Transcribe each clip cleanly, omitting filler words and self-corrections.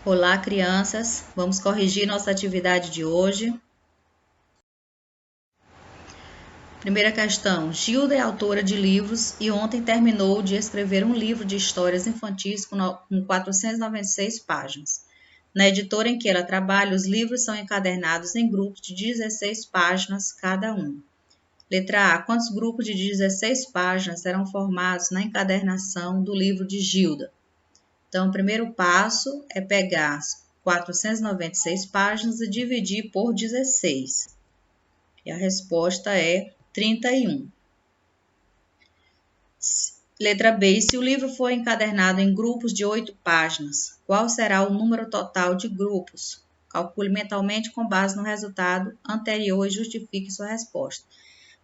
Olá, crianças! Vamos corrigir nossa atividade de hoje. Primeira questão. Gilda é autora de livros e ontem terminou de escrever um livro de histórias infantis com 496 páginas. Na editora em que ela trabalha, os livros são encadernados em grupos de 16 páginas cada um. Letra A. Quantos grupos de 16 páginas serão formados na encadernação do livro de Gilda? Então, o primeiro passo é pegar as 496 páginas e dividir por 16. E a resposta é 31. Letra B. Se o livro for encadernado em grupos de 8 páginas, qual será o número total de grupos? Calcule mentalmente com base no resultado anterior e justifique sua resposta.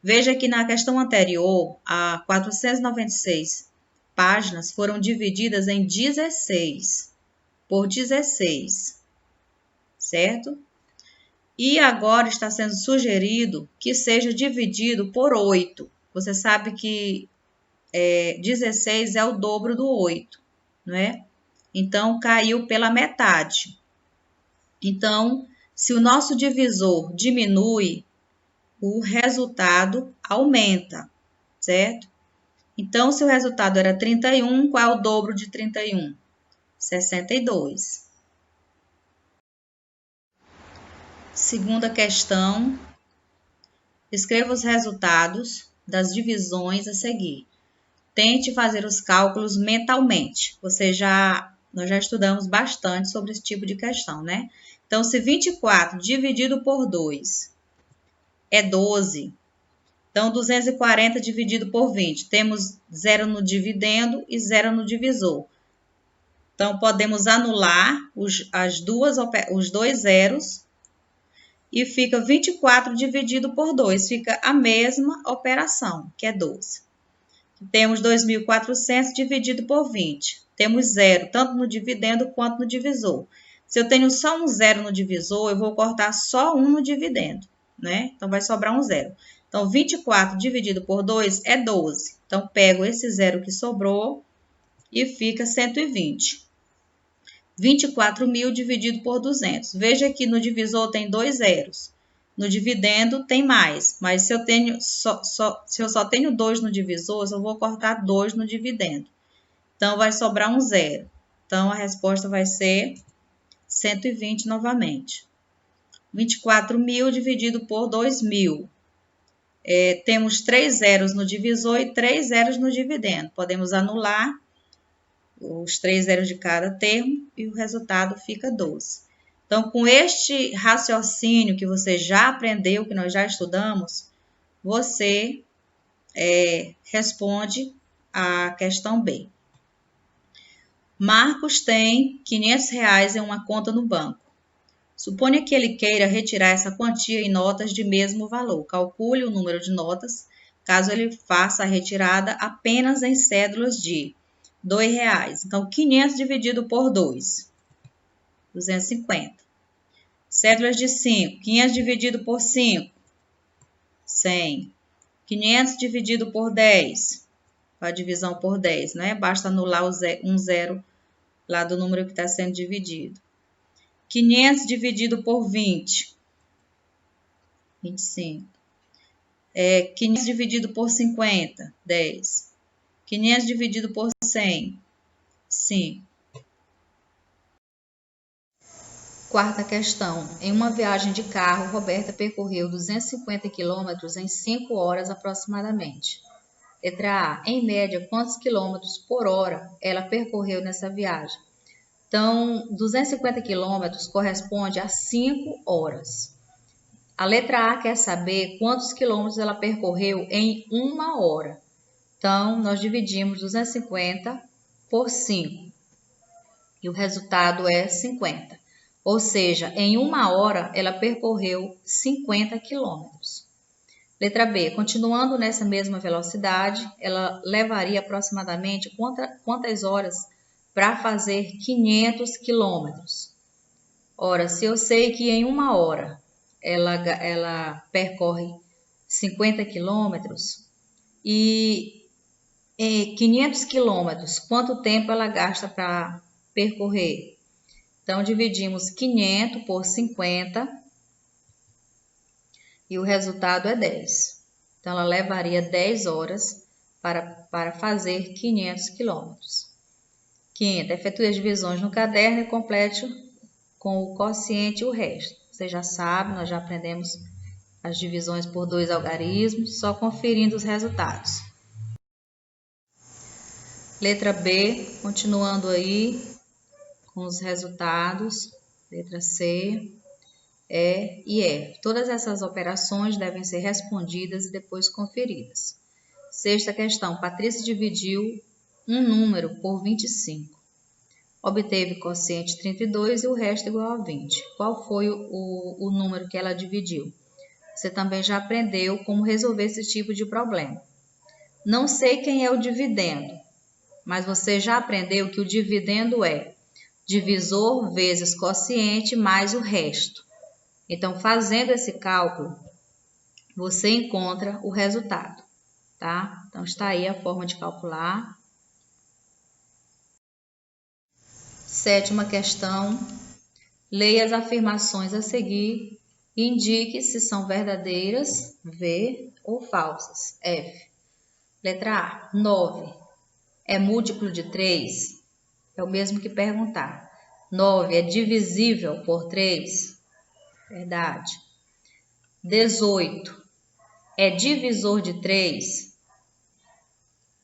Veja que na questão anterior, a 496 páginas foram divididas em 16 por 16, certo? E agora está sendo sugerido que seja dividido por 8. Você sabe que 16 é o dobro do 8, não é? Então, caiu pela metade. Então, se o nosso divisor diminui, o resultado aumenta, certo? Então, se o resultado era 31, qual é o dobro de 31? 62. Segunda questão. Escreva os resultados das divisões a seguir. Tente fazer os cálculos mentalmente. Nós já estudamos bastante sobre esse tipo de questão, né? Então, se 24 dividido por 2 é 12, então 240 dividido por 20, temos 0 no dividendo e 0 no divisor. Então, podemos anular os dois zeros e fica 24 dividido por 2, fica a mesma operação, que é 12. Temos 2.400 dividido por 20. Temos zero, tanto no dividendo quanto no divisor. Se eu tenho só um zero no divisor, eu vou cortar só um no dividendo, né? Então, vai sobrar um zero. Então, 24 dividido por 2 é 12. Então, pego esse zero que sobrou e fica 120. 24.000 dividido por 200. Veja que no divisor tem dois zeros. No dividendo tem mais, mas se eu só tenho 2 no divisor, eu vou cortar 2 no dividendo. Então, vai sobrar um zero. Então, a resposta vai ser 120 novamente. 24.000 dividido por 2.000. Temos 3 zeros no divisor e 3 zeros no dividendo. Podemos anular os 3 zeros de cada termo e o resultado fica 12. Então, com este raciocínio que você já aprendeu, que nós já estudamos, você responde a questão B. Marcos tem R$500 em uma conta no banco. Suponha que ele queira retirar essa quantia em notas de mesmo valor. Calcule o número de notas, caso ele faça a retirada apenas em cédulas de R$2. Então, 500 dividido por 2, 250. Cédulas de 5, 500 dividido por 5, 100. 500 dividido por 10, a divisão por 10, né? Basta anular um zero lá do número que está sendo dividido. 500 dividido por 20, 25. 500 dividido por 50, 10. 500 dividido por 100, 5. Quarta questão. Em uma viagem de carro, Roberta percorreu 250 quilômetros em 5 horas aproximadamente. Letra A. Em média, quantos quilômetros por hora ela percorreu nessa viagem? Então, 250 quilômetros corresponde a 5 horas. A letra A quer saber quantos quilômetros ela percorreu em 1 hora. Então, nós dividimos 250 por 5 e o resultado é 50. Ou seja, em 1 hora ela percorreu 50 quilômetros. Letra B. Continuando nessa mesma velocidade, ela levaria aproximadamente quantas horas para fazer 500 quilômetros? Ora, se eu sei que em 1 hora ela percorre 50 quilômetros e 500 quilômetros, quanto tempo ela gasta para percorrer? Então, dividimos 500 por 50 e o resultado é 10. Então, ela levaria 10 horas para fazer 500 quilômetros. Quinta, efetue as divisões no caderno e complete com o quociente e o resto. Você já sabe, nós já aprendemos as divisões por 2 algarismos, só conferindo os resultados. Letra B, continuando aí com os resultados. Letra C, E e F. Todas essas operações devem ser respondidas e depois conferidas. Sexta questão, Patrícia dividiu um número por 25. Obteve quociente 32 e o resto igual a 20. Qual foi o número que ela dividiu? Você também já aprendeu como resolver esse tipo de problema. Não sei quem é o dividendo, mas você já aprendeu que o dividendo é divisor vezes quociente mais o resto. Então, fazendo esse cálculo, você encontra o resultado, tá? Então, está aí a forma de calcular. Sétima questão. Leia as afirmações a seguir e indique se são verdadeiras, V, ou falsas, F. Letra A, 9 é múltiplo de 3? É o mesmo que perguntar. 9 é divisível por 3? Verdade. 18 é divisor de 3?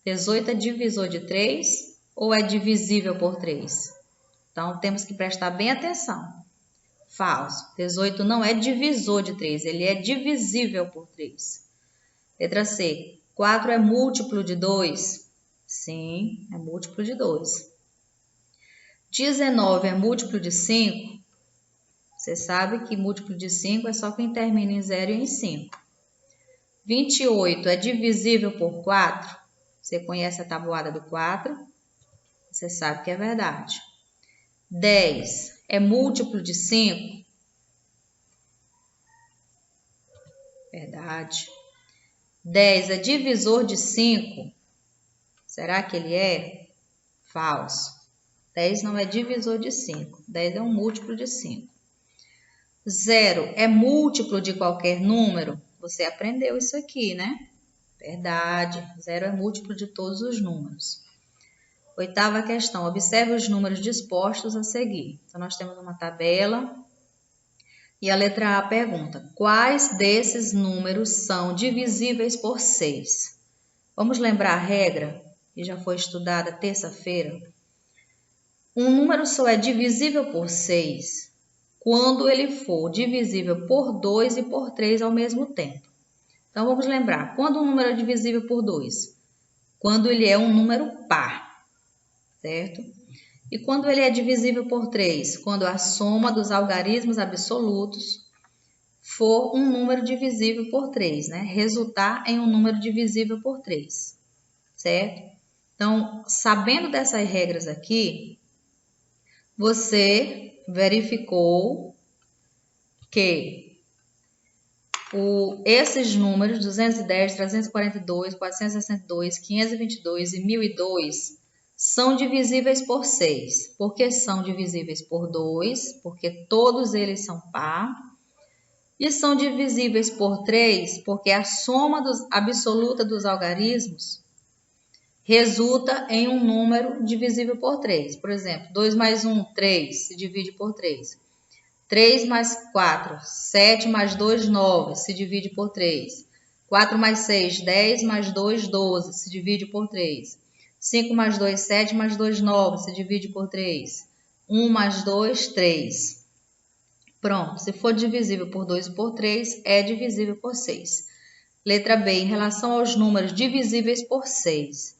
18 é divisor de 3 ou é divisível por 3? Então, temos que prestar bem atenção. Falso. 18 não é divisor de 3, ele é divisível por 3. Letra C. 4 é múltiplo de 2? Sim, é múltiplo de 2. 19 é múltiplo de 5? Você sabe que múltiplo de 5 é só quem termina em 0 e em 5. 28 é divisível por 4? Você conhece a tabuada do 4? Você sabe que é verdade. 10 é múltiplo de 5? Verdade. 10 é divisor de 5? Será que ele é? Falso. 10 não é divisor de 5. 10 é um múltiplo de 5. 0 é múltiplo de qualquer número? Você aprendeu isso aqui, né? Verdade. 0 é múltiplo de todos os números. Oitava questão. Observe os números dispostos a seguir. Então, nós temos uma tabela. E a letra A pergunta: quais desses números são divisíveis por 6? Vamos lembrar a regra, que já foi estudada terça-feira? Um número só é divisível por 6 quando ele for divisível por 2 e por 3 ao mesmo tempo. Então, vamos lembrar, quando um número é divisível por 2? Quando ele é um número par, certo? E quando ele é divisível por 3? Quando a soma dos algarismos absolutos for um número divisível por 3, né? Resultar em um número divisível por 3, certo? Então, sabendo dessas regras aqui, você verificou que esses números, 210, 342, 462, 522 e 1002, são divisíveis por 6. Por que são divisíveis por 2? Porque todos eles são par. E são divisíveis por 3, porque a soma absoluta dos algarismos resulta em um número divisível por 3. Por exemplo, 2 mais 1, 3, se divide por 3. 3 mais 4, 7 mais 2, 9, se divide por 3. 4 mais 6, 10 mais 2, 12, se divide por 3. 5 mais 2, 7 mais 2, 9, se divide por 3. 1 mais 2, 3. Pronto, se for divisível por 2 e por 3, é divisível por 6. Letra B, em relação aos números divisíveis por 6,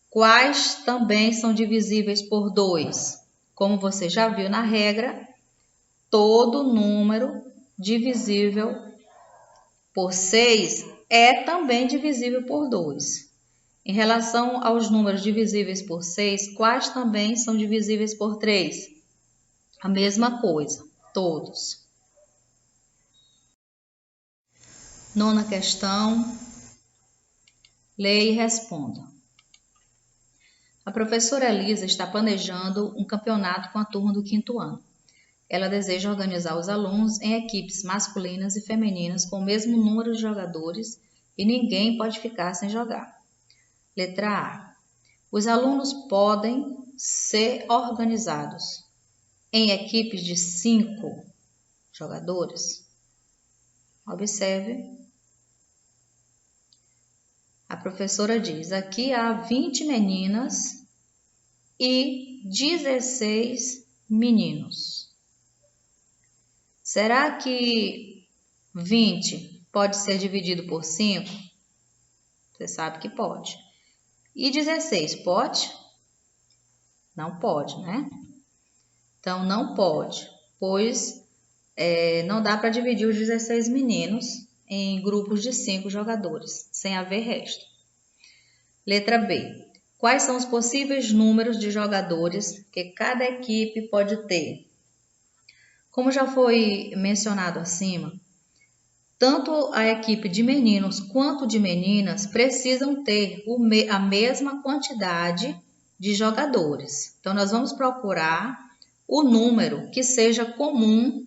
quais também são divisíveis por 2? Como você já viu na regra, todo número divisível por 6 é também divisível por 2. Em relação aos números divisíveis por 6, quais também são divisíveis por 3? A mesma coisa, todos. Nona questão, leia e responda. A professora Elisa está planejando um campeonato com a turma do 5º ano. Ela deseja organizar os alunos em equipes masculinas e femininas com o mesmo número de jogadores e ninguém pode ficar sem jogar. Letra A. Os alunos podem ser organizados em equipes de 5 jogadores. Observe. A professora diz: aqui há 20 meninas e 16 meninos. Será que 20 pode ser dividido por 5? Você sabe que pode. E 16 pode? Não pode, né? Então, não pode, pois não dá para dividir os 16 meninos em grupos de 5 jogadores, sem haver resto. Letra B. Quais são os possíveis números de jogadores que cada equipe pode ter? Como já foi mencionado acima, tanto a equipe de meninos quanto de meninas precisam ter a mesma quantidade de jogadores. Então, nós vamos procurar o número que seja comum,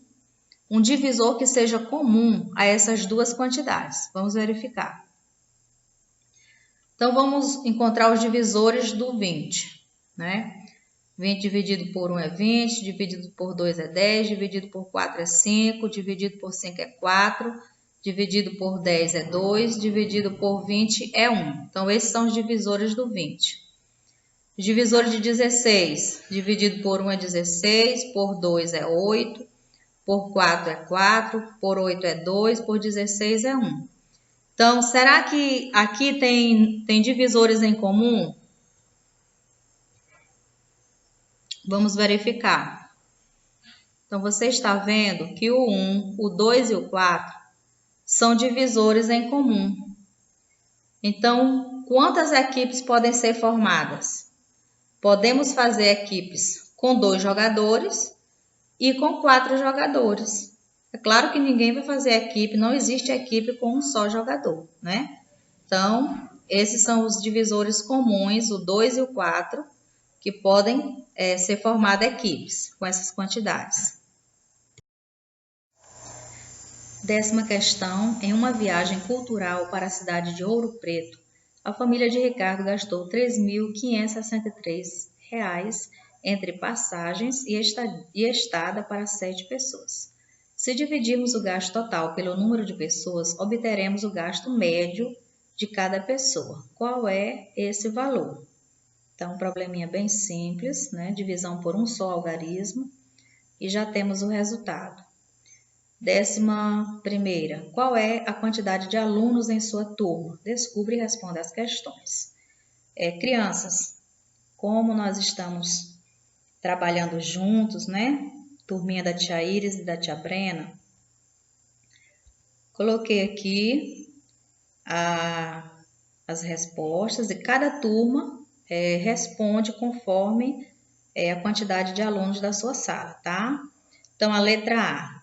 um divisor que seja comum a essas duas quantidades. Vamos verificar. Então, vamos encontrar os divisores do 20, né? 20 dividido por 1 é 20, dividido por 2 é 10, dividido por 4 é 5, dividido por 5 é 4, dividido por 10 é 2, dividido por 20 é 1. Então, esses são os divisores do 20. Os divisores de 16, dividido por 1 é 16, por 2 é 8, por 4 é 4, por 8 é 2, por 16 é 1. Então, será que aqui tem divisores em comum? Vamos verificar. Então, você está vendo que o 1, o 2 e o 4 são divisores em comum. Então, quantas equipes podem ser formadas? Podemos fazer equipes com 2 jogadores e com 4 jogadores. É claro que ninguém vai fazer equipe, não existe equipe com um só jogador, né? Então, esses são os divisores comuns, o 2 e o 4, que podem ser formadas equipes com essas quantidades. 10ª questão. Em uma viagem cultural para a cidade de Ouro Preto, a família de Ricardo gastou R$ 3.563 entre passagens e estada para 7 pessoas. Se dividirmos o gasto total pelo número de pessoas, obteremos o gasto médio de cada pessoa. Qual é esse valor? Então, um probleminha bem simples, né? Divisão por um só algarismo e já temos o resultado. 11ª. Qual é a quantidade de alunos em sua turma? Descubra e responda as questões. Crianças, como nós estamos trabalhando juntos, né? Turminha da tia Iris e da tia Brena. Coloquei aqui as respostas e cada turma responde conforme a quantidade de alunos da sua sala, tá? Então, a letra A.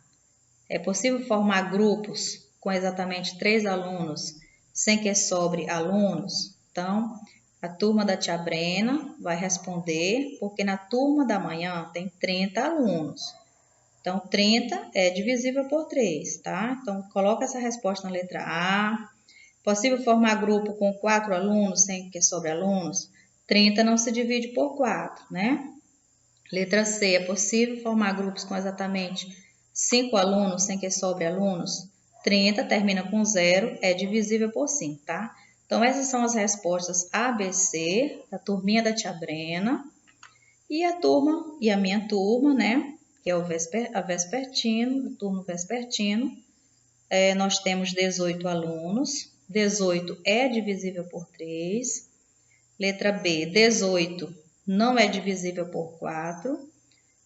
É possível formar grupos com exatamente 3 alunos sem que sobre alunos? Então, a turma da tia Brena vai responder, porque na turma da manhã tem 30 alunos. Então, 30 é divisível por 3, tá? Então, coloca essa resposta na letra A. Possível formar grupo com 4 alunos sem que sobre alunos? 30 não se divide por 4, né? Letra C. É possível formar grupos com exatamente 5 alunos sem que sobre alunos? 30 termina com 0, é divisível por 5, tá? Então, essas são as respostas A, B, C, da turminha da tia Brena. E a turma, e a minha turma, né? Que é a vespertino, o turno vespertino. Nós temos 18 alunos. 18 é divisível por 3. Letra B, 18 não é divisível por 4.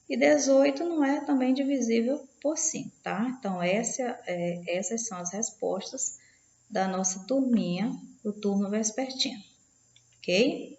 E 18 não é também divisível por 5, tá? Então, essas são as respostas da nossa turminha, do turno vespertino, ok?